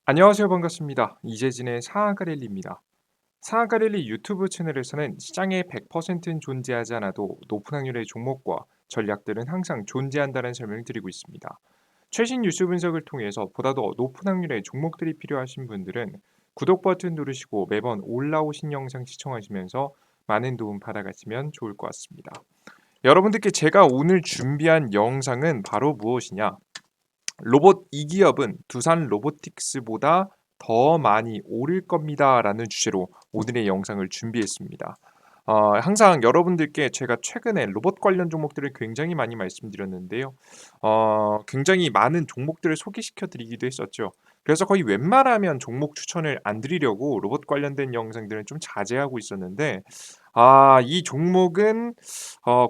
안녕하세요. 반갑습니다. 이재진의 상한가랠리입니다. 상한가랠리 유튜브 채널에서는 시장에 100%는 존재하지 않아도 높은 확률의 종목과 전략들은 항상 존재한다는 설명을 드리고 있습니다. 최신 뉴스 분석을 통해서 보다 더 높은 확률의 종목들이 필요하신 분들은 구독 버튼 누르시고 매번 올라오신 영상 시청하시면서 많은 도움 받아가시면 좋을 것 같습니다. 여러분들께 제가 오늘 준비한 영상은 바로 무엇이냐? 로봇 이 기업은 두산 로보틱스보다 더 많이 오를 겁니다라는 주제로 오늘의 영상을 준비했습니다. 항상 여러분들께 제가 최근에 로봇 관련 종목들을 굉장히 많이 말씀드렸는데요. 굉장히 많은 종목들을 소개시켜 드리기도 했었죠. 그래서 거의 웬만하면 종목 추천을 안 드리려고 로봇 관련된 영상들은 좀 자제하고 있었는데, 이 종목은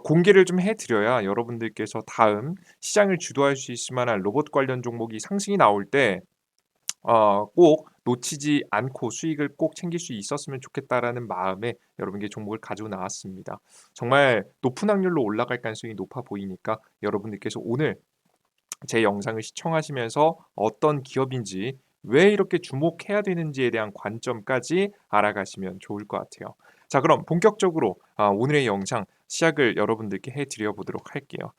공개를 좀 해드려야 여러분들께서 다음 시장을 주도할 수 있을 만한 로봇 관련 종목이 상승이 나올 때 꼭 놓치지 않고 수익을 꼭 챙길 수 있었으면 좋겠다라는 마음에 여러분께 종목을 가지고 나왔습니다. 정말 높은 확률로 올라갈 가능성이 높아 보이니까 여러분들께서 오늘 제 영상을 시청하시면서 어떤 기업인지 왜 이렇게 주목해야 되는지에 대한 관점까지 알아가시면 좋을 것 같아요. 자, 그럼 본격적으로 오늘의 영상 시작을 여러분들께 해드려 보도록 할게요.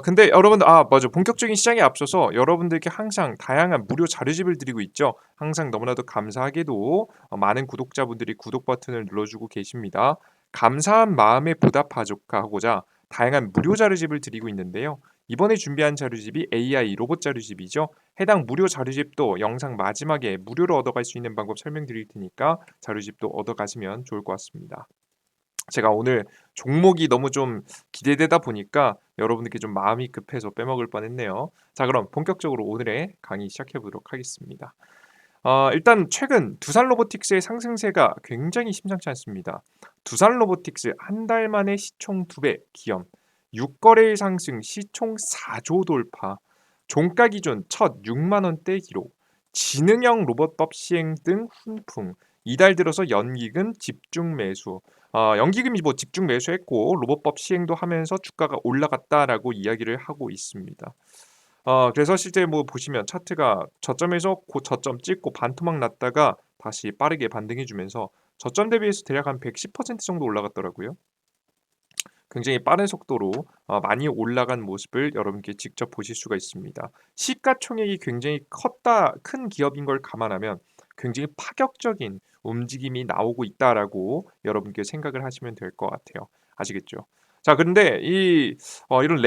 근데 여러분, 맞아. 본격적인 시작에 앞서서 여러분들께 항상 다양한 무료 자료집을 드리고 있죠. 항상 너무나도 감사하게도 많은 구독자분들이 구독 버튼을 눌러주고 계십니다. 감사한 마음에 보답하고자 다양한 무료 자료집을 드리고 있는데요. 이번에 준비한 자료집이 AI 로봇 자료집이죠. 해당 무료 자료집도 영상 마지막에 무료로 얻어갈 수 있는 방법 설명드릴 테니까 자료집도 얻어가시면 좋을 것 같습니다. 제가 오늘 종목이 너무 좀 기대되다 보니까 여러분들께 좀 마음이 급해서 빼먹을 뻔했네요. 자, 그럼 본격적으로 오늘의 강의 시작해 보도록 하겠습니다. 일단 최근 두산 로보틱스의 상승세가 굉장히 심상치 않습니다. 두산 로보틱스 한 달 만에 시총 2배 기염, 6거래일 상승 시총 4조 돌파, 종가 기준 첫 6만 원대 기록, 지능형 로봇법 시행 등 훈풍, 이달 들어서 연기금 집중 매수, 연기금이 뭐 집중 매수했고 로봇법 시행도 하면서 주가가 올라갔다라고 이야기를 하고 있습니다. 그래서 실제 뭐 보시면 차트가 저점에서 고저점 찍고 반토막 났다가 다시 빠르게 반등해 주면서 저점 대비해서 대략 한 110% 정도 올라갔더라고요. 굉장히 빠른 속도로 많이 올라간 모습을 여러분께 직접 보실 수가 있습니다. 시가총액이 굉장히 큰 기업인 걸 감안하면 굉장히 파격적인 움직임이 나오고 있다라고 여러분께 생각을 하시면 될 것 같아요. 아시겠죠? 자, 그런데 이런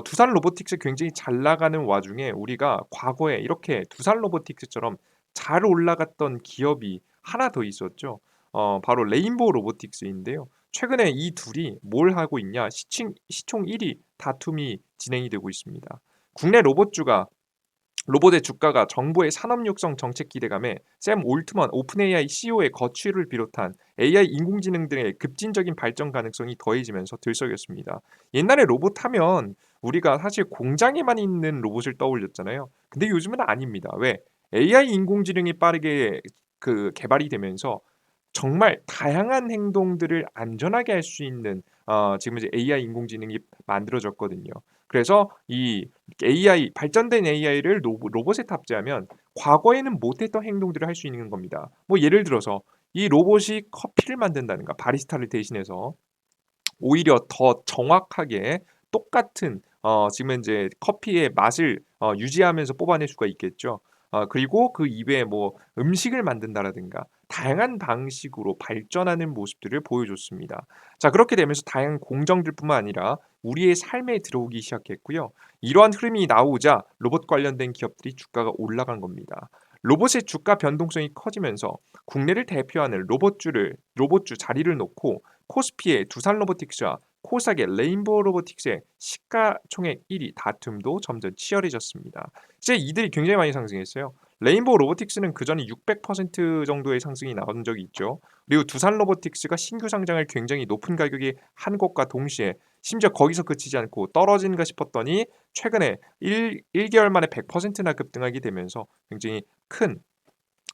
두산 로보틱스 굉장히 잘 나가는 와중에 우리가 과거에 이렇게 두산 로보틱스처럼 잘 올라갔던 기업이 하나 더 있었죠. 바로 레인보우 로보틱스인데요. 최근에 이 둘이 뭘 하고 있냐? 시총 1위 다툼이 진행이 되고 있습니다. 국내 로봇의 주가가 정부의 산업 육성 정책 기대감에 샘 올트먼 오픈AI CEO의 거취를 비롯한 AI 인공지능 등의 급진적인 발전 가능성이 더해지면서 들썩였습니다. 옛날에 로봇 하면 우리가 사실 공장에만 있는 로봇을 떠올렸잖아요. 근데 요즘은 아닙니다. 왜? AI 인공지능이 빠르게 개발이 되면서 정말 다양한 행동들을 안전하게 할 수 있는 지금 이제 AI 인공지능이 만들어졌거든요. 그래서 이 발전된 AI를 로봇에 탑재하면 과거에는 못했던 행동들을 할 수 있는 겁니다. 뭐 예를 들어서 이 로봇이 커피를 만든다든가 바리스타를 대신해서 오히려 더 정확하게 똑같은 지금 현재 커피의 맛을 유지하면서 뽑아낼 수가 있겠죠. 그리고 그 이외에 뭐 음식을 만든다라든가 다양한 방식으로 발전하는 모습들을 보여줬습니다. 자, 그렇게 되면서 다양한 공정들뿐만 아니라 우리의 삶에 들어오기 시작했고요. 이러한 흐름이 나오자 로봇 관련된 기업들이 주가가 올라간 겁니다. 로봇의 주가 변동성이 커지면서 국내를 대표하는 로봇주 자리를 놓고 코스피의 두산 로보틱스와 코스닥의 레인보우 로보틱스의 시가총액 1위 다툼도 점점 치열해졌습니다. 이제 이들이 굉장히 많이 상승했어요. 레인보우 로보틱스는 그전에 600% 정도의 상승이 나온 적이 있죠. 그리고 두산 로보틱스가 신규 상장을 굉장히 높은 가격에 한 것과 동시에 심지어 거기서 그치지 않고 떨어진가 싶었더니 최근에 1개월 만에 100%나 급등하게 되면서 굉장히 큰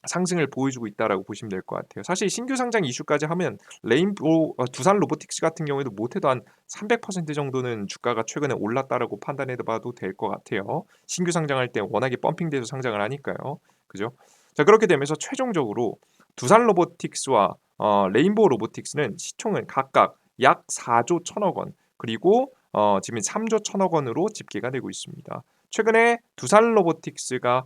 상승을 보여주고 있다라고 보시면 될 것 같아요. 사실 신규 상장 이슈까지 하면 레인보우 두산 로보틱스 같은 경우에도 못해도 한 300% 정도는 주가가 최근에 올랐다라고 판단해 봐도 될 것 같아요. 신규 상장할 때 워낙에 펌핑돼서 상장을 하니까요. 그죠? 자, 그렇게 되면서 최종적으로 두산 로보틱스와 레인보우 로보틱스는 시총은 각각 약 4조 1천억 원, 그리고 지금 3조 1천억 원으로 집계가 되고 있습니다. 최근에 두산 로보틱스가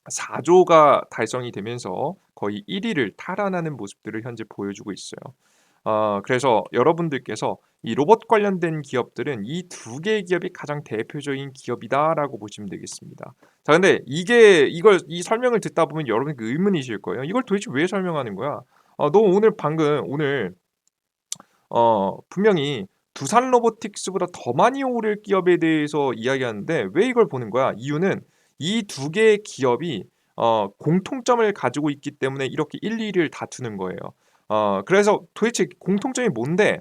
4조가 달성이 되면서 거의 1위를 탈환하는 모습들을 현재 보여주고 있어요. 그래서 여러분들께서 이 로봇 관련된 기업들은 이 두 개의 기업이 가장 대표적인 기업이다라고 보시면 되겠습니다. 자, 근데 이걸 이 설명을 듣다 보면 여러분이 의문이실 거예요. 이걸 도대체 왜 설명하는 거야? 너 오늘 방금 오늘 분명히 두산 로보틱스보다 더 많이 오를 기업에 대해서 이야기하는데 왜 이걸 보는 거야? 이유는 이 두 개의 기업이 공통점을 가지고 있기 때문에 이렇게 1, 2위를 다투는 거예요. 그래서 도대체 공통점이 뭔데?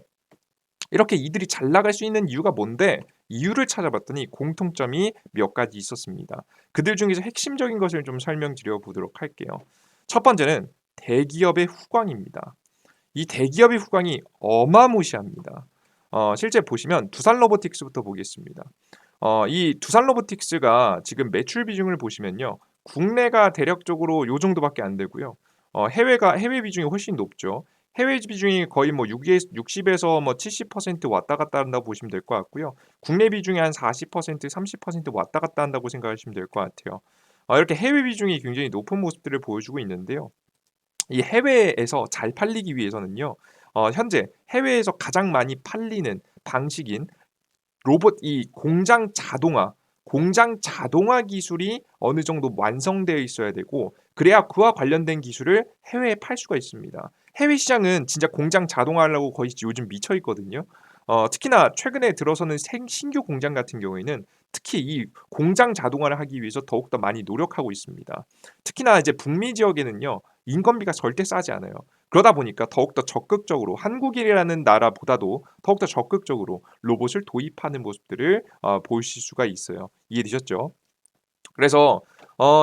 이렇게 이들이 잘 나갈 수 있는 이유가 뭔데? 이유를 찾아봤더니 공통점이 몇 가지 있었습니다. 그들 중에서 핵심적인 것을 좀 설명드려 보도록 할게요. 첫 번째는 대기업의 후광입니다. 이 대기업의 후광이 어마무시합니다. 실제 보시면 두산 로보틱스부터 보겠습니다. 이 두산 로보틱스가 지금 매출 비중을 보시면요. 국내가 대략적으로 요 정도밖에 안 되고요. 해외 비중이 훨씬 높죠. 해외 비중이 거의 뭐 60에서 뭐 70% 왔다 갔다 한다고 보시면 될 것 같고요. 국내 비중이 한 40%, 30% 왔다 갔다 한다고 생각하시면 될 것 같아요. 이렇게 해외 비중이 굉장히 높은 모습들을 보여주고 있는데요. 이 해외에서 잘 팔리기 위해서는요. 현재 해외에서 가장 많이 팔리는 방식인 이 공장 자동화 기술이 어느 정도 완성되어 있어야 되고, 그래야 그와 관련된 기술을 해외에 팔 수가 있습니다. 해외 시장은 진짜 공장 자동화하려고 거의 요즘 미쳐 있거든요. 특히나 최근에 들어서는 신규 공장 같은 경우에는 특히 이 공장 자동화를 하기 위해서 더욱더 많이 노력하고 있습니다. 특히나 이제 북미 지역에는요. 인건비가 절대 싸지 않아요. 그러다 보니까 더욱더 적극적으로 한국이라는 나라보다도 더욱더 적극적으로 로봇을 도입하는 모습들을 보실 수가 있어요. 이해되셨죠? 그래서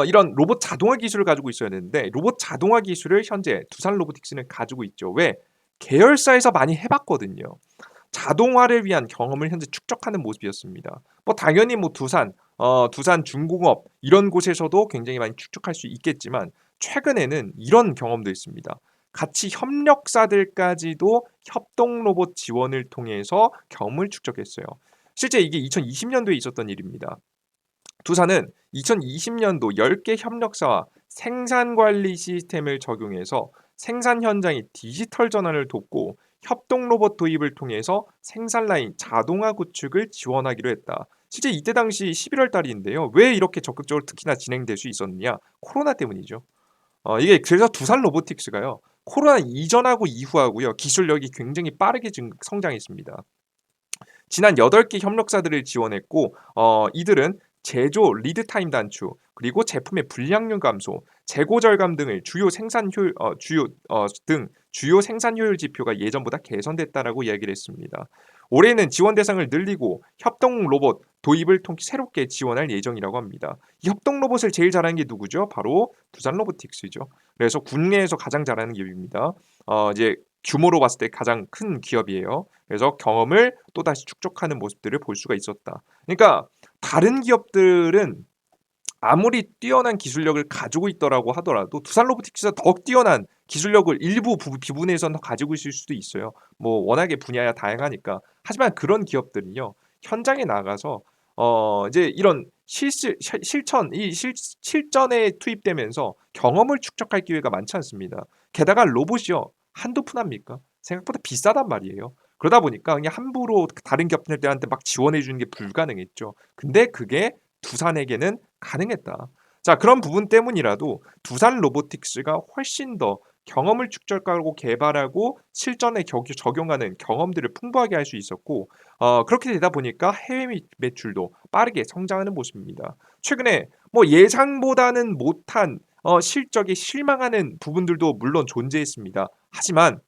이런 로봇 자동화 기술을 가지고 있어야 되는데 로봇 자동화 기술을 현재 두산 로보틱스는 가지고 있죠. 왜? 계열사에서 많이 해봤거든요. 자동화를 위한 경험을 현재 축적하는 모습이었습니다. 뭐 당연히 뭐 두산 중공업 이런 곳에서도 굉장히 많이 축적할 수 있겠지만 최근에는 이런 경험도 있습니다. 같이 협력사들까지도 협동 로봇 지원을 통해서 경험을 축적했어요. 실제 이게 2020년도에 있었던 일입니다. 두산은 2020년도 10개 협력사와 생산 관리 시스템을 적용해서 생산 현장의 디지털 전환을 돕고 협동 로봇 도입을 통해서 생산 라인 자동화 구축을 지원하기로 했다. 실제 이때 당시 11월 달인데요. 왜 이렇게 적극적으로 특히나 진행될 수 있었느냐? 코로나 때문이죠. 이게 그래서 두산 로보틱스가요. 코로나 이전하고 이후하고요. 기술력이 굉장히 빠르게 성장했습니다. 지난 8개 협력사들을 지원했고 이들은 제조 리드 타임 단축, 그리고 제품의 불량률 감소, 재고 절감 등을 주요 생산 효율 지표가 예전보다 개선됐다라고 이야기를 했습니다. 올해는 지원 대상을 늘리고 협동 로봇 도입을 통해 새롭게 지원할 예정이라고 합니다. 이 협동 로봇을 제일 잘하는 게 누구죠? 바로 두산 로보틱스죠. 그래서 국내에서 가장 잘하는 기업입니다. 이제 규모로 봤을 때 가장 큰 기업이에요. 그래서 경험을 또다시 축적하는 모습들을 볼 수가 있었다. 그러니까 다른 기업들은 아무리 뛰어난 기술력을 가지고 있더라고 하더라도 두산 로보틱스가 더 뛰어난 기술력을 일부 부분에서는 더 가지고 있을 수도 있어요. 뭐 워낙에 분야가 다양하니까. 하지만 그런 기업들은요. 현장에 나가서 이제 이런 실전에 투입되면서 경험을 축적할 기회가 많지 않습니다. 게다가 로봇이요. 한두 푼 합니까? 생각보다 비싸단 말이에요. 그러다 보니까 그냥 함부로 다른 기업들한테 막 지원해 주는 게 불가능했죠. 근데 그게 두산에게는 가능했다. 자, 그런 부분 때문이라도 두산 로보틱스가 훨씬 더 경험을 축적하고 개발하고 실전에 적용하는 경험들을 풍부하게 할 수 있었고 그렇게 되다 보니까 해외 매출도 빠르게 성장하는 모습입니다. 최근에 뭐 예상보다는 못한 실적에 실망하는 부분들도 물론 존재했습니다. 하지만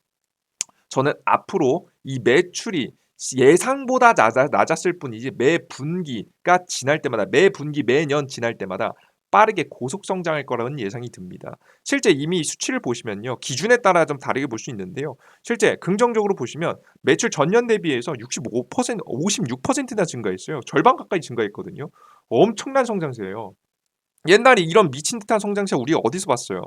저는 앞으로 이 매출이 예상보다 낮았을 뿐이지 매 분기가 지날 때마다 매 분기 매년 지날 때마다 빠르게 고속 성장할 거라는 예상이 듭니다. 실제 이미 수치를 보시면요. 기준에 따라 좀 다르게 볼 수 있는데요. 실제 긍정적으로 보시면 매출 전년 대비해서 65% 56%나 증가했어요. 절반 가까이 증가했거든요. 엄청난 성장세예요. 옛날에 이런 미친 듯한 성장세 우리 어디서 봤어요?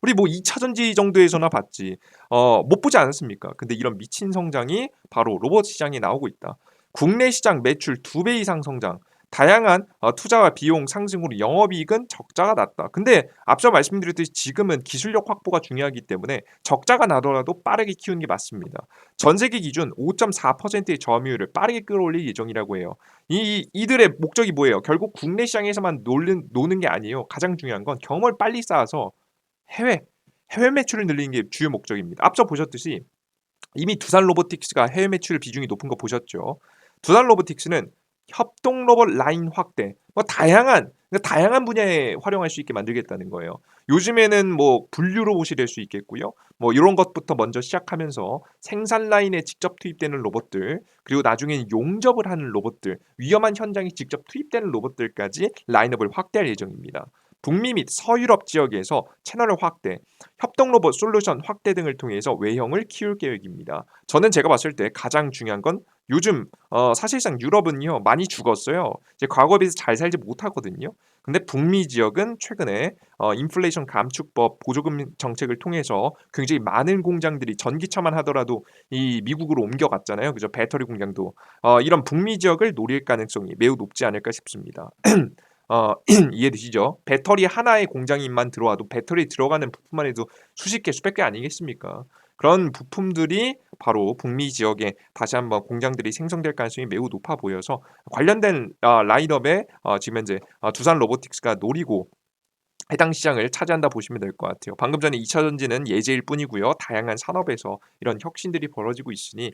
우리 뭐 2차 전지 정도에서나 봤지. 못 보지 않았습니까? 근데 이런 미친 성장이 바로 로봇 시장에 나오고 있다. 국내 시장 매출 2배 이상 성장. 다양한 투자와 비용 상승으로 영업이익은 적자가 났다. 근데 앞서 말씀드렸듯이 지금은 기술력 확보가 중요하기 때문에 적자가 나더라도 빠르게 키우는 게 맞습니다. 전 세계 기준 5.4%의 점유율을 빠르게 끌어올릴 예정이라고 해요. 이들의 목적이 뭐예요? 결국 국내 시장에서만 노는 게 아니에요. 가장 중요한 건 경험을 빨리 쌓아서 해외 해외 매출을 늘리는 게 주요 목적입니다. 앞서 보셨듯이 이미 두산 로보틱스가 해외 매출 비중이 높은 거 보셨죠? 두산 로보틱스는 협동 로봇 라인 확대, 뭐 다양한 분야에 활용할 수 있게 만들겠다는 거예요. 요즘에는 뭐 분류 로봇이 될 수 있겠고요. 뭐 이런 것부터 먼저 시작하면서 생산 라인에 직접 투입되는 로봇들, 그리고 나중에는 용접을 하는 로봇들, 위험한 현장에 직접 투입되는 로봇들까지 라인업을 확대할 예정입니다. 북미 및 서유럽 지역에서 채널을 확대, 협동 로봇 솔루션 확대 등을 통해서 외형을 키울 계획입니다. 저는 제가 봤을 때 가장 중요한 건 요즘 사실상 유럽은요 많이 죽었어요. 이제 과거에 비해서 잘 살지 못하거든요. 근데 북미 지역은 최근에 인플레이션 감축법 보조금 정책을 통해서 굉장히 많은 공장들이 전기차만 하더라도 이 미국으로 옮겨갔잖아요. 그죠? 배터리 공장도 이런 북미 지역을 노릴 가능성이 매우 높지 않을까 싶습니다. 이해되시죠? 배터리 하나의 공장만 들어와도 배터리에 들어가는 부품만 해도 수십 개, 수백 개 아니겠습니까? 그런 부품들이 바로 북미 지역에 다시 한번 공장들이 생성될 가능성이 매우 높아 보여서 관련된 라인업에 지금 현재 두산 로보틱스가 노리고 해당 시장을 차지한다 보시면 될 것 같아요. 방금 전에 2차 전지는 예제일 뿐이고요. 다양한 산업에서 이런 혁신들이 벌어지고 있으니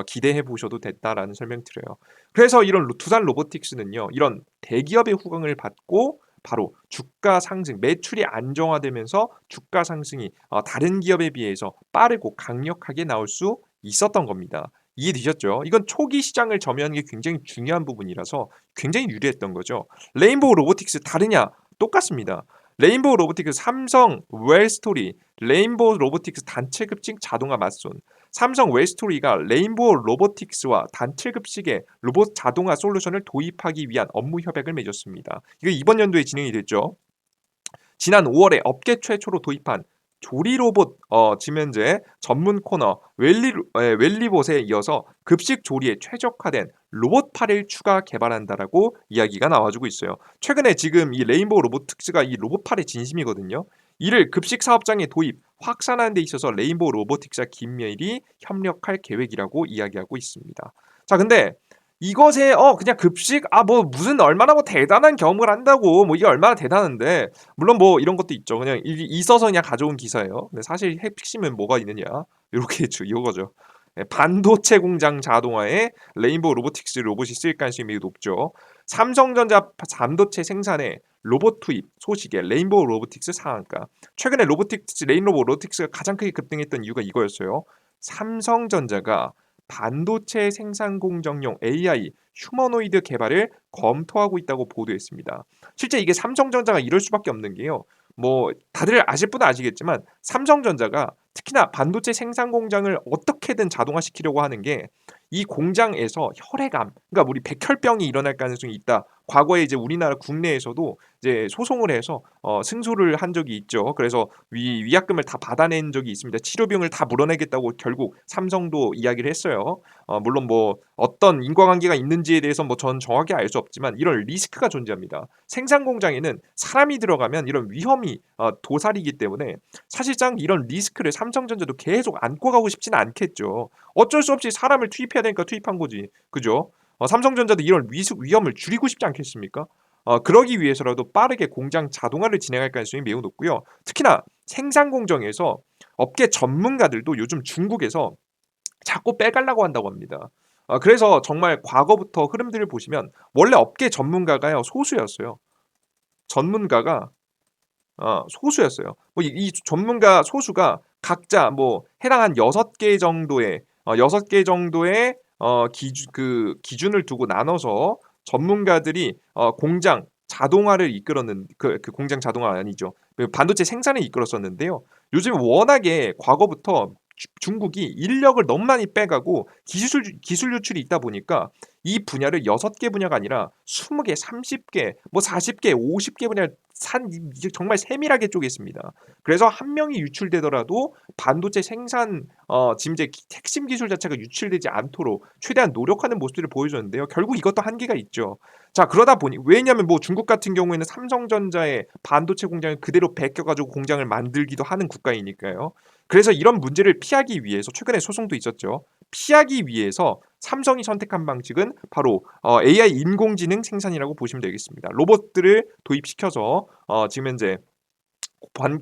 기대해 보셔도 됐다라는 설명 드려요. 그래서 이런 두산 로보틱스는요. 이런 대기업의 후광을 받고 바로 주가 상승, 매출이 안정화되면서 주가 상승이 다른 기업에 비해서 빠르고 강력하게 나올 수 있었던 겁니다. 이해되셨죠? 이건 초기 시장을 점유하는 게 굉장히 중요한 부분이라서 굉장히 유리했던 거죠. 레인보우 로보틱스 다르냐? 똑같습니다. 레인보우 로보틱스, 삼성 웰스토리, 레인보우 로보틱스 단체 급식 자동화 맞손. 삼성 웰스토리가 레인보우 로보틱스와 단체 급식의 로봇 자동화 솔루션을 도입하기 위한 업무 협약을 맺었습니다. 이거 이번 연도에 진행이 됐죠. 지난 5월에 업계 최초로 도입한 조리 로봇 지금 현재 전문 코너 웰리봇에 이어서 급식 조리에 최적화된 로봇팔을 추가 개발한다라고 이야기가 나와주고 있어요. 최근에 지금 이 레인보우 로보틱스가 이 로봇팔의 진심이거든요. 이를 급식 사업장에 도입, 확산하는 데 있어서 레인보우 로보틱스와 긴밀히 협력할 계획이라고 이야기하고 있습니다. 자, 근데 이것에 그냥 급식 뭐 무슨 얼마나 뭐 대단한 경험을 한다고 뭐 이게 얼마나 대단한데 물론 뭐 이런 것도 있죠. 그냥 있어서 그냥 가져온 기사예요. 근데 사실 핵심은 뭐가 있느냐 이렇게 이거죠. 예, 반도체 공장 자동화에 레인보우 로보틱스 로봇이 쓰일 가능성이 매우 높죠. 삼성전자 반도체 생산에 로봇 투입 소식에 레인보우 로보틱스 상한가. 최근에 레인보우 로보틱스가 가장 크게 급등했던 이유가 이거였어요. 삼성전자가 반도체 생산 공정용 AI 휴머노이드 개발을 검토하고 있다고 보도했습니다. 실제 이게 삼성전자가 이럴 수밖에 없는 게요. 뭐 다들 아실 분은 아시겠지만 삼성전자가 특히나 반도체 생산 공장을 어떻게든 자동화시키려고 하는 게 이 공장에서 혈액암, 그러니까 우리 백혈병이 일어날 가능성이 있다. 과거에 이제 우리나라 국내에서도 이제 소송을 해서 승소를 한 적이 있죠. 그래서 위약금을 다 받아낸 적이 있습니다. 치료 비용을 다 물어내겠다고 결국 삼성도 이야기를 했어요. 물론 뭐 어떤 인과관계가 있는지에 대해서 뭐 전 정확히 알 수 없지만 이런 리스크가 존재합니다. 생산 공장에는 사람이 들어가면 이런 위험이 도사리기 때문에 사실상 이런 리스크를 삼성전자도 계속 안고 가고 싶지는 않겠죠. 어쩔 수 없이 사람을 투입해야 되니까 투입한 거지. 그죠? 삼성전자도 이런 위험을 줄이고 싶지 않겠습니까? 그러기 위해서라도 빠르게 공장 자동화를 진행할 가능성이 매우 높고요. 특히나 생산 공정에서 업계 전문가들도 요즘 중국에서 자꾸 빼가려고 한다고 합니다. 그래서 정말 과거부터 흐름들을 보시면 원래 업계 전문가가요 소수였어요. 전문가가 소수였어요. 이 전문가 소수가 각자 뭐 해당한 6개 정도의 6개 정도의 기준을 두고 나눠서 전문가들이 공장 자동화를 이끌었는 그 공장 자동화 아니죠. 그 반도체 생산을 이끌었었는데요. 요즘 워낙에 과거부터 중국이 인력을 너무 많이 빼가고 기술 유출이 있다 보니까 이 분야를 6개 분야가 아니라 20개, 30개, 뭐 40개, 50개 분야 이게 정말 세밀하게 쪼갰습니다. 그래서 한 명이 유출되더라도 반도체 생산 지금 이제 핵심 기술 자체가 유출되지 않도록 최대한 노력하는 모습들을 보여줬는데요. 결국 이것도 한계가 있죠. 자, 그러다 보니 왜냐하면 뭐 중국 같은 경우에는 삼성전자의 반도체 공장을 그대로 베껴 가지고 공장을 만들기도 하는 국가이니까요. 그래서 이런 문제를 피하기 위해서 최근에 소송도 있었죠. 피하기 위해서 삼성이 선택한 방식은 바로 AI 인공지능 생산이라고 보시면 되겠습니다. 로봇들을 도입시켜서 지금 현재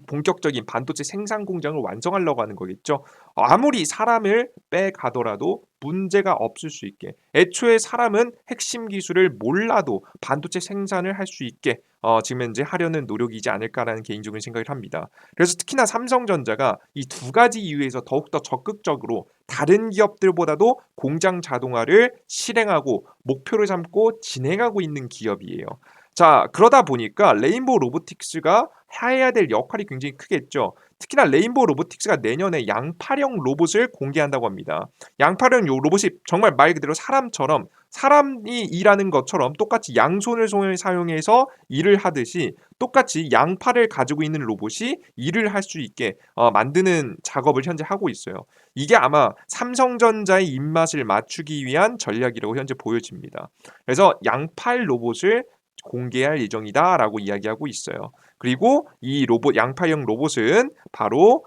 본격적인 반도체 생산 공장을 완성하려고 하는 거겠죠. 아무리 사람을 빼가더라도 문제가 없을 수 있게 애초에 사람은 핵심 기술을 몰라도 반도체 생산을 할 수 있게 지금 현재 하려는 노력이지 않을까라는 개인적인 생각을 합니다. 그래서 특히나 삼성전자가 이 두 가지 이유에서 더욱더 적극적으로 다른 기업들보다도 공장 자동화를 실행하고 목표를 삼고 진행하고 있는 기업이에요. 자, 그러다 보니까 레인보우 로보틱스가 해야 될 역할이 굉장히 크겠죠. 특히나 레인보우 로보틱스가 내년에 양팔형 로봇을 공개한다고 합니다. 양팔형 요 로봇이 정말 말 그대로 사람처럼 사람이 일하는 것처럼 똑같이 양손을 사용해서 일을 하듯이 똑같이 양팔을 가지고 있는 로봇이 일을 할 수 있게 만드는 작업을 현재 하고 있어요. 이게 아마 삼성전자의 입맛을 맞추기 위한 전략이라고 현재 보여집니다. 그래서 양팔 로봇을 공개할 예정이다라고 이야기하고 있어요. 그리고 이 로봇 양파형 로봇은 바로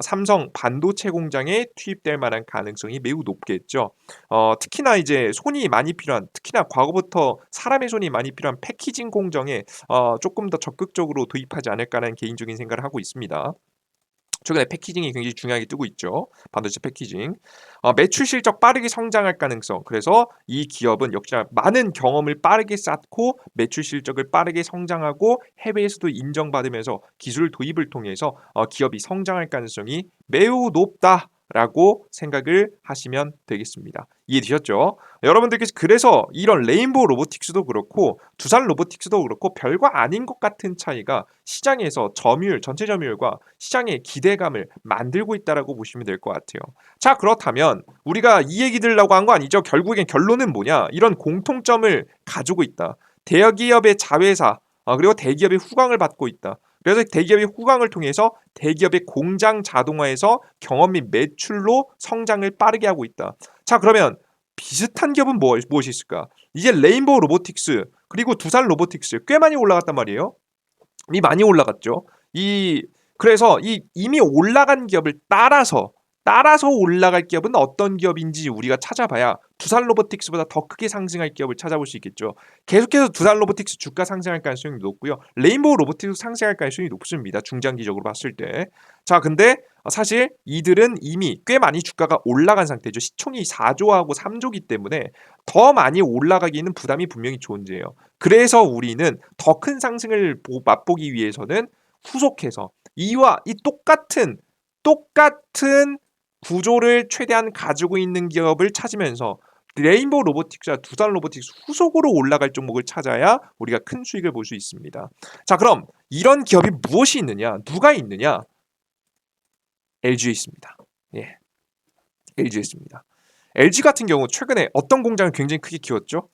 삼성 반도체 공장에 투입될 만한 가능성이 매우 높겠죠. 특히나 이제 손이 많이 필요한 특히나 과거부터 사람의 손이 많이 필요한 패키징 공정에 조금 더 적극적으로 도입하지 않을까라는 개인적인 생각을 하고 있습니다. 최근에 패키징이 굉장히 중요하게 뜨고 있죠. 반도체 패키징. 매출 실적 빠르게 성장할 가능성. 그래서 이 기업은 역시나 많은 경험을 빠르게 쌓고 매출 실적을 빠르게 성장하고 해외에서도 인정받으면서 기술 도입을 통해서 기업이 성장할 가능성이 매우 높다라고 생각을 하시면 되겠습니다. 이해되셨죠? 여러분들께서 그래서 이런 레인보우 로보틱스도 그렇고 두산 로보틱스도 그렇고 별거 아닌 것 같은 차이가 시장에서 점유율, 전체 점유율과 시장의 기대감을 만들고 있다라고 보시면 될 것 같아요. 자, 그렇다면 우리가 이 얘기 들으려고 한 거 아니죠? 결국엔 결론은 뭐냐? 이런 공통점을 가지고 있다. 대기업의 자회사 그리고 대기업의 후광을 받고 있다. 그래서 대기업의 후광을 통해서 대기업의 공장 자동화에서 경험 및 매출로 성장을 빠르게 하고 있다. 자, 그러면 비슷한 기업은 무엇이 있을까? 이제 레인보우 로보틱스 그리고 두산 로보틱스 꽤 많이 올라갔단 말이에요. 이미 많이 올라갔죠. 그래서 이미 올라간 기업을 따라서 올라갈 기업은 어떤 기업인지 우리가 찾아봐야 두산 로보틱스보다 더 크게 상승할 기업을 찾아볼 수 있겠죠. 계속해서 두산 로보틱스 주가 상승할 가능성이 높고요. 레인보우 로보틱스 상승할 가능성이 높습니다. 중장기적으로 봤을 때. 자, 근데 사실 이들은 이미 꽤 많이 주가가 올라간 상태죠. 시총이 4조하고 3조기 때문에 더 많이 올라가기에는 부담이 분명히 존재해요. 그래서 우리는 더 큰 상승을 맛보기 위해서는 후속해서 이와 이 똑같은 구조를 최대한 가지고 있는 기업을 찾으면서 레인보우 로보틱스와 두산 로보틱스 후속으로 올라갈 종목을 찾아야 우리가 큰 수익을 볼 수 있습니다. 자, 그럼 이런 기업이 무엇이 있느냐? 누가 있느냐? LG에 있습니다. 예, LG에 있습니다. LG 같은 경우 최근에 어떤 공장을 굉장히 크게 키웠죠?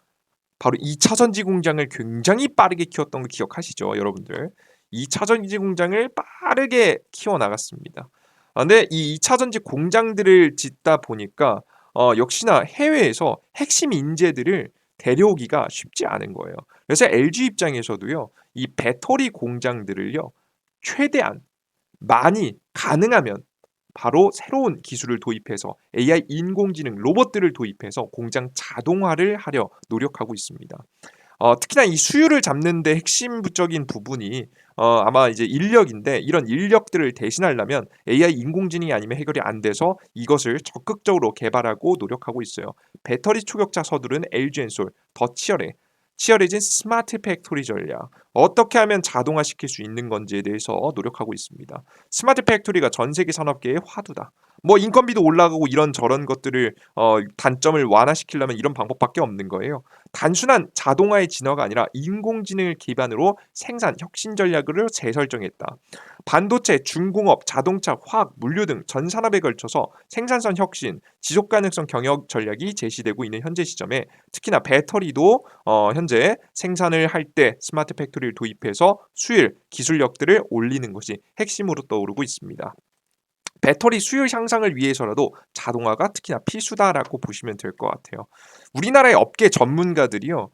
바로 2차 전지 공장을 굉장히 빠르게 키웠던 거 기억하시죠, 여러분들? 2차 전지 공장을 빠르게 키워 나갔습니다. 근데 이 2차 전지 공장들을 짓다 보니까 역시나 해외에서 핵심 인재들을 데려오기가 쉽지 않은 거예요. 그래서 LG 입장에서도요, 이 배터리 공장들을요, 최대한 많이 가능하면 바로 새로운 기술을 도입해서 AI 인공지능 로봇들을 도입해서 공장 자동화를 하려 노력하고 있습니다. 특히나 이 수율을 잡는 데 핵심적인 부분이 아마 이제 인력인데 이런 인력들을 대신하려면 AI 인공지능이 아니면 해결이 안 돼서 이것을 적극적으로 개발하고 노력하고 있어요. 배터리 초격자 서두른 LG엔솔 더 치열해진 스마트 팩토리 전략 어떻게 하면 자동화시킬 수 있는 건지에 대해서 노력하고 있습니다. 스마트 팩토리가 전 세계 산업계의 화두다. 뭐 인건비도 올라가고 이런저런 것들을 단점을 완화시키려면 이런 방법밖에 없는 거예요. 단순한 자동화의 진화가 아니라 인공지능을 기반으로 생산 혁신 전략을 재설정했다. 반도체, 중공업, 자동차, 화학, 물류 등 전 산업에 걸쳐서 생산성 혁신, 지속 가능성 경영 전략이 제시되고 있는 현재 시점에 특히나 배터리도 현재 생산을 할 때 스마트 팩토리를 도입해서 수율, 기술력들을 올리는 것이 핵심으로 떠오르고 있습니다. 배터리 수요 향상을 위해서라도 자동화가 특히나 필수다라고 보시면 될 것 같아요. 우리나라의 업계 전문가들이요.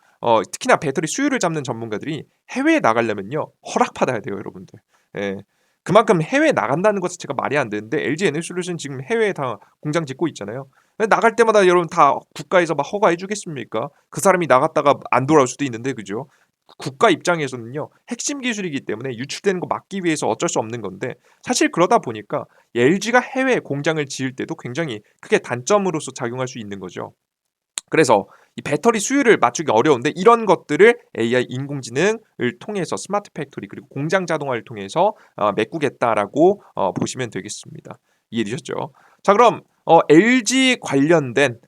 특히나 배터리 수요를 잡는 전문가들이 해외에 나가려면요. 허락받아야 돼요, 여러분들. 예. 그만큼 해외에 나간다는 것 자체가 말이 안 되는데 LG 에너지솔루션 지금 해외에 다 공장 짓고 있잖아요. 나갈 때마다 여러분 다 국가에서 막 허가해 주겠습니까? 그 사람이 나갔다가 안 돌아올 수도 있는데 그죠? 국가 입장에서는요. 핵심 기술이기 때문에 유출되는 거 막기 위해서 어쩔 수 없는 건데 사실 그러다 보니까 LG가 해외에 공장을 지을 때도 굉장히 크게 단점으로서 작용할 수 있는 거죠. 그래서 이 배터리 수요를 맞추기 어려운데 이런 것들을 AI 인공지능을 통해서 스마트 팩토리 그리고 공장 자동화를 통해서 메꾸겠다라고 보시면 되겠습니다. 이해되셨죠? 자 그럼 LG 관련된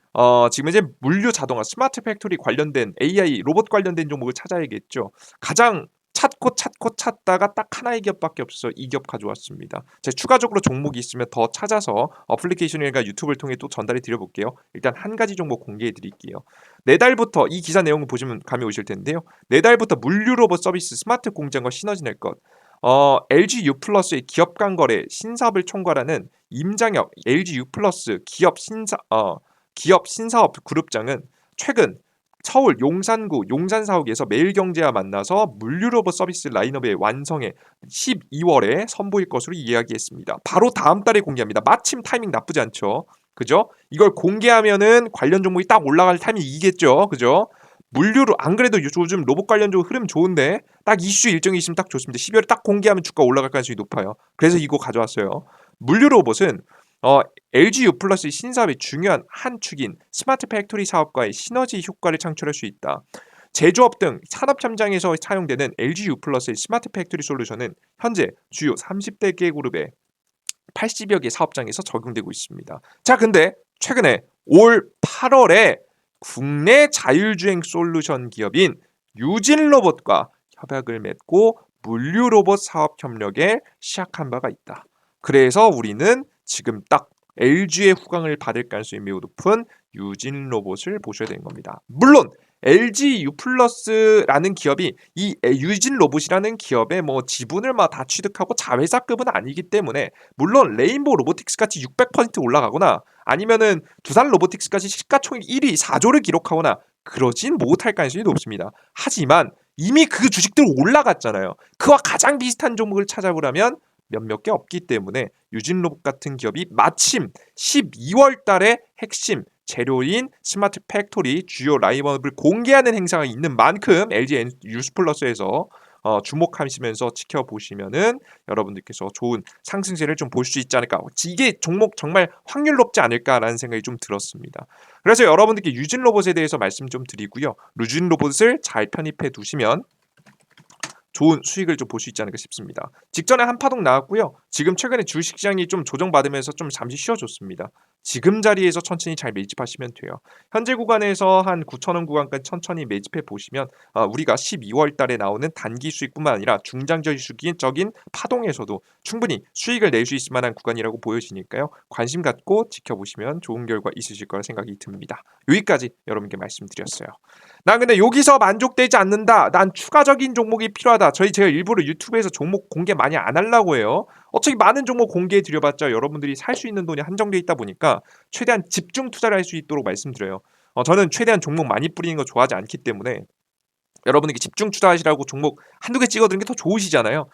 지금 이제 물류 자동화 스마트 팩토리 관련된 AI 로봇 관련된 종목을 찾아야겠죠. 가장 찾고 찾다가 딱 하나의 기업밖에 없어서 이 기업 가져왔습니다. 제가 추가적으로 종목이 있으면 더 찾아서 어플리케이션이나 유튜브를 통해 또 전달해 드려볼게요. 일단 한 가지 종목 공개해 드릴게요. 내달부터 이 기사 내용을 보시면 감이 오실 텐데요. 내달부터 물류 로봇 서비스 스마트 공장과 시너지 낼 것. LG U 플러스의 기업 간 거래 신사업을 총괄하는 임장혁 LG U 플러스 기업 신사업 그룹장은 최근 서울 용산구 용산사옥에서 매일경제와 만나서 물류로봇 서비스 라인업의 완성에 12월에 선보일 것으로 이야기했습니다. 바로 다음 달에 공개합니다. 마침 타이밍 나쁘지 않죠. 그죠? 이걸 공개하면은 관련 종목이 딱 올라갈 타이밍이겠죠. 그죠? 물류로 안 그래도 요즘 로봇 관련 종 흐름 좋은데 딱 이슈 일정이 있으면 딱 좋습니다. 12월에 딱 공개하면 주가 올라갈 가능성이 높아요. 그래서 이거 가져왔어요. 물류 로봇은 LG U 플러스의 신사업의 중요한 한 축인 스마트 팩토리 사업과의 시너지 효과를 창출할 수 있다. 제조업 등 산업 현장에서 사용되는 LG U 플러스의 스마트 팩토리 솔루션은 현재 주요 30대 개 그룹의 80여 개 사업장에서 적용되고 있습니다. 자, 근데 최근에 올 8월에 국내 자율주행 솔루션 기업인 유진로봇과 협약을 맺고 물류 로봇 사업 협력에 시작한 바가 있다. 그래서 우리는 지금 딱 LG의 후광을 받을 가능성이 매우 높은 유진로봇을 보셔야 되는 겁니다. 물론 LG U+라는 기업이 이 유진로봇이라는 기업의 뭐 지분을 막 다 취득하고 자회사급은 아니기 때문에 물론 레인보우 로보틱스 같이 600% 올라가거나 아니면은 두산 로보틱스 같이 시가총액 1위 4조를 기록하거나 그러진 못할 가능성이 높습니다. 하지만 이미 그 주식들 올라갔잖아요. 그와 가장 비슷한 종목을 찾아보려면 몇몇 개 없기 때문에 유진로봇 같은 기업이 마침 12월 달에 핵심 재료인 스마트 팩토리 주요 라인업을 공개하는 행사가 있는 만큼 LG 뉴스플러스에서 주목하시면서 지켜보시면은 여러분들께서 좋은 상승세를 좀 볼 수 있지 않을까. 이게 종목 정말 확률 높지 않을까라는 생각이 좀 들었습니다. 그래서 여러분들께 유진 로봇에 대해서 말씀 좀 드리고요. 유진 로봇을 잘 편입해 두시면 좋은 수익을 좀 볼 수 있지 않을까 싶습니다. 직전에 한 파동 나왔고요. 지금 최근에 주식시장이 좀 조정받으면서 좀 잠시 쉬어줬습니다. 지금 자리에서 천천히 잘 매집하시면 돼요. 현재 구간에서 한 9,000원 구간까지 천천히 매집해 보시면 우리가 12월 달에 나오는 단기 수익뿐만 아니라 중장기적인 파동에서도 충분히 수익을 낼 수 있을 만한 구간이라고 보여지니까요. 관심 갖고 지켜보시면 좋은 결과 있으실 거라 생각이 듭니다. 여기까지 여러분께 말씀드렸어요. 난 근데 여기서 만족되지 않는다. 난 추가적인 종목이 필요하다. 제가 일부러 유튜브에서 종목 공개 많이 안 하려고 해요. 어차피 많은 종목 공개해 드려봤자 여러분들이 살 수 있는 돈이 한정돼 있다 보니까 최대한 집중 투자를 할 수 있도록 말씀드려요. 저는 최대한 종목 많이 뿌리는 거 좋아하지 않기 때문에 여러분에게 집중 투자하시라고 종목 한두 개 찍어드리는 게 더 좋으시잖아요.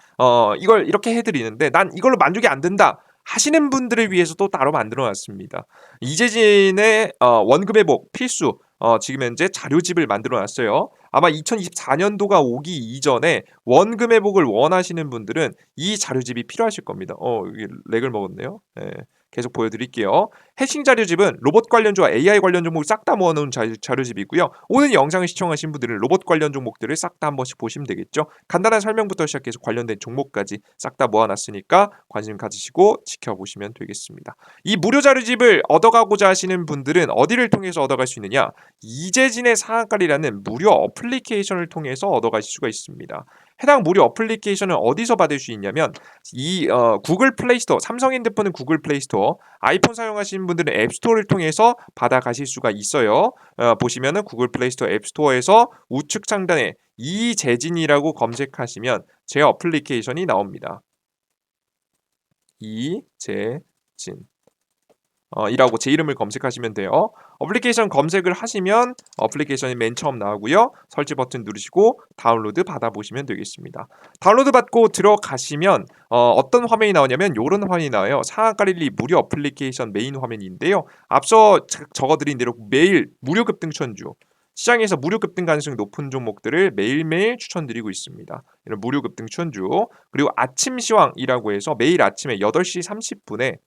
이걸 이렇게 해드리는데 난 이걸로 만족이 안 된다. 하시는 분들을 위해서 또 따로 만들어놨습니다. 이재진의 원금 회복 필수 지금 현재 자료집을 만들어놨어요. 아마 2024년도가 오기 이전에 원금 회복을 원하시는 분들은 이 자료집이 필요하실 겁니다. 이게 렉을 먹었네요. 네. 계속 보여드릴게요. 해싱 자료집은 로봇 관련주와 AI 관련 종목을 싹 다 모아놓은 자료집이고요. 오늘 영상을 시청하신 분들은 로봇 관련 종목들을 싹 다 한 번씩 보시면 되겠죠. 간단한 설명부터 시작해서 관련된 종목까지 싹 다 모아놨으니까 관심 가지시고 지켜보시면 되겠습니다. 이 무료 자료집을 얻어가고자 하시는 분들은 어디를 통해서 얻어갈 수 있느냐? 이재진의 상한가리라는 무료 어플리케이션을 통해서 얻어가실 수가 있습니다. 해당 무료 어플리케이션을 어디서 받을 수 있냐면 구글 플레이스토어, 삼성 핸드폰은 구글 플레이스토어, 아이폰 사용하시는 분들은 앱스토어를 통해서 받아가실 수가 있어요. 보시면은 구글 플레이스토어 앱스토어에서 우측 상단에 이재진이라고 검색하시면 제 어플리케이션이 나옵니다. 이재진 이라고 제 이름을 검색하시면 돼요. 어플리케이션 검색을 하시면 어플리케이션이 맨 처음 나오고요. 설치 버튼 누르시고 다운로드 받아보시면 되겠습니다. 다운로드 받고 들어가시면 어떤 화면이 나오냐면 이런 화면이 나와요. 상한가릴리 무료 어플리케이션 메인 화면인데요. 앞서 적어드린 대로 매일 무료 급등 추천주, 시장에서 무료 급등 가능성이 높은 종목들을 매일매일 추천드리고 있습니다. 이런 무료 급등 추천주, 그리고 아침 시황이라고 해서 매일 아침에 8시 30분에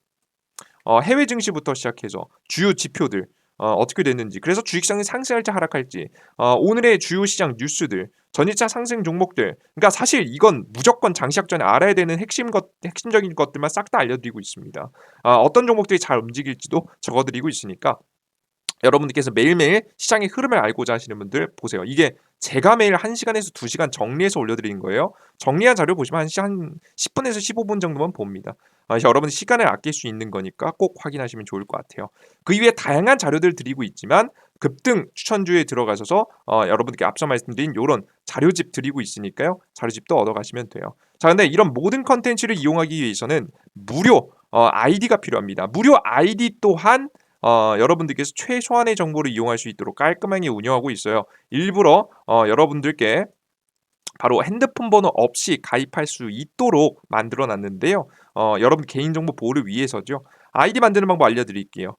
해외 증시부터 시작해서 주요 지표들 어떻게 됐는지, 그래서 주식시장이 상승할지 하락할지, 오늘의 주요 시장 뉴스들, 전일차 상승 종목들, 그러니까 사실 이건 무조건 장시작 전에 알아야 되는 핵심적인 것들만 싹 다 알려드리고 있습니다. 어떤 종목들이 잘 움직일지도 적어드리고 있으니까 여러분들께서 매일매일 시장의 흐름을 알고자 하시는 분들 보세요. 이게 제가 매일 1시간에서 2시간 정리해서 올려드리는 거예요. 정리한 자료 보시면 한 10분에서 15분 정도만 봅니다. 여러분 시간을 아낄 수 있는 거니까 꼭 확인하시면 좋을 것 같아요. 그 이외에 다양한 자료들 드리고 있지만 급등 추천주에 들어가셔서 여러분들께 앞서 말씀드린 이런 자료집 드리고 있으니까요. 자료집도 얻어가시면 돼요. 자, 근데 이런 모든 컨텐츠를 이용하기 위해서는 무료 아이디가 필요합니다. 무료 아이디 또한 여러분들께서 최소한의 정보를 이용할 수 있도록 깔끔하게 운영하고 있어요. 일부러 여러분들께 바로 핸드폰 번호 없이 가입할 수 있도록 만들어 놨는데요. 여러분 개인정보 보호를 위해서죠. 아이디 만드는 방법 알려드릴게요.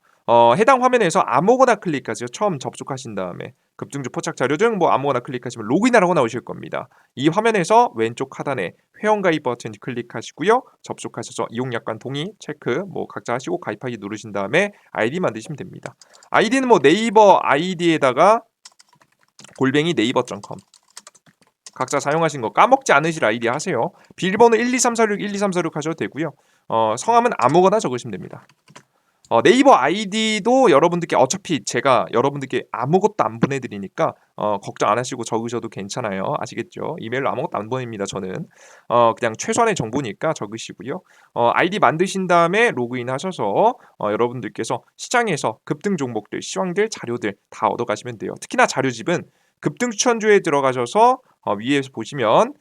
해당 화면에서 아무거나 클릭하세요. 처음 접속하신 다음에 급등주 포착 자료 등 뭐 아무거나 클릭하시면 로그인하라고 나오실 겁니다. 이 화면에서 왼쪽 하단에 회원가입 버튼 클릭하시고요. 접속하셔서 이용약관 동의 체크 뭐 각자 하시고 가입하기 누르신 다음에 아이디 만드시면 됩니다. 아이디는 뭐 네이버 아이디에다가 골뱅이 네이버.com 각자 사용하신 거 까먹지 않으실 아이디 하세요. 비밀번호 12346 12346 하셔도 되고요. 성함은 아무거나 적으시면 됩니다. 네이버 아이디도 여러분들께 어차피 제가 여러분들께 아무것도 안 보내드리니까 걱정 안 하시고 적으셔도 괜찮아요. 아시겠죠? 이메일로 아무것도 안 보냅니다. 저는 그냥 최소한의 정보니까 적으시고요. 아이디 만드신 다음에 로그인 하셔서 여러분들께서 시장에서 급등 종목들, 시황들, 자료들 다 얻어가시면 돼요. 특히나 자료집은 급등 추천주에 들어가셔서 위에서 보시면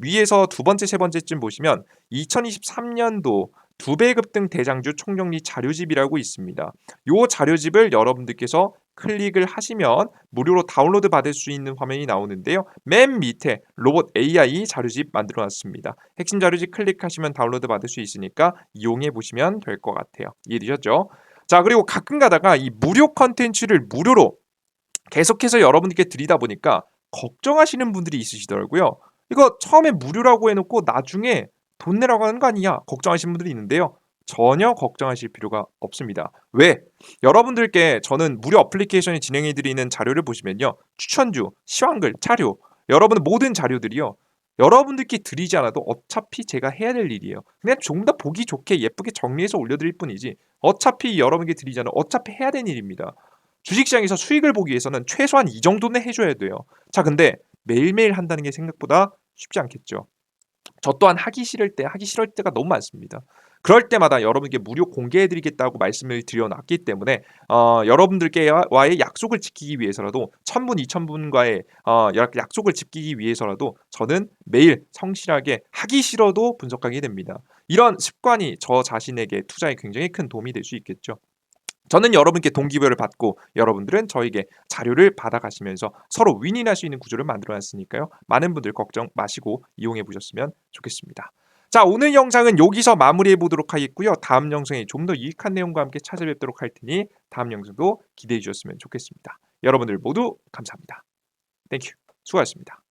위에서 두 번째, 세 번째쯤 보시면 2023년도 2배 급등 대장주 총정리 자료집이라고 있습니다. 이 자료집을 여러분들께서 클릭을 하시면 무료로 다운로드 받을 수 있는 화면이 나오는데요. 맨 밑에 로봇 AI 자료집 만들어 놨습니다. 핵심 자료집 클릭하시면 다운로드 받을 수 있으니까 이용해 보시면 될 것 같아요. 이해되셨죠? 자, 그리고 가끔 가다가 이 무료 컨텐츠를 무료로 계속해서 여러분들께 드리다 보니까 걱정하시는 분들이 있으시더라고요. 이거 처음에 무료라고 해놓고 나중에 돈 내라고 하는 거 아니냐 걱정하시는 분들이 있는데요. 전혀 걱정하실 필요가 없습니다. 왜? 여러분들께 저는 무료 어플리케이션이 진행해드리는 자료를 보시면요. 추천주, 시황글, 자료, 여러분 모든 자료들이요. 여러분들께 드리지 않아도 어차피 제가 해야 될 일이에요. 그냥 좀 더 보기 좋게 예쁘게 정리해서 올려드릴 뿐이지 어차피 여러분께 드리지 않아도 어차피 해야 되는 일입니다. 주식시장에서 수익을 보기 위해서는 최소한 이 정도는 해줘야 돼요. 자, 근데 매일매일 한다는 게 생각보다 쉽지 않겠죠. 저 또한 하기 싫을 때가 너무 많습니다. 그럴 때마다 여러분께 무료 공개해드리겠다고 말씀을 드려놨기 때문에 여러분들께와의 약속을 지키기 위해서라도 1000분, 2000분과의 약속을 지키기 위해서라도 저는 매일 성실하게 하기 싫어도 분석하게 됩니다. 이런 습관이 저 자신에게 투자에 굉장히 큰 도움이 될 수 있겠죠. 저는 여러분께 동기부여를 받고 여러분들은 저에게 자료를 받아가시면서 서로 윈윈할 수 있는 구조를 만들어놨으니까요. 많은 분들 걱정 마시고 이용해 보셨으면 좋겠습니다. 자, 오늘 영상은 여기서 마무리해 보도록 하겠고요. 다음 영상에 좀 더 유익한 내용과 함께 찾아뵙도록 할 테니 다음 영상도 기대해 주셨으면 좋겠습니다. 여러분들 모두 감사합니다. 땡큐. 수고하셨습니다.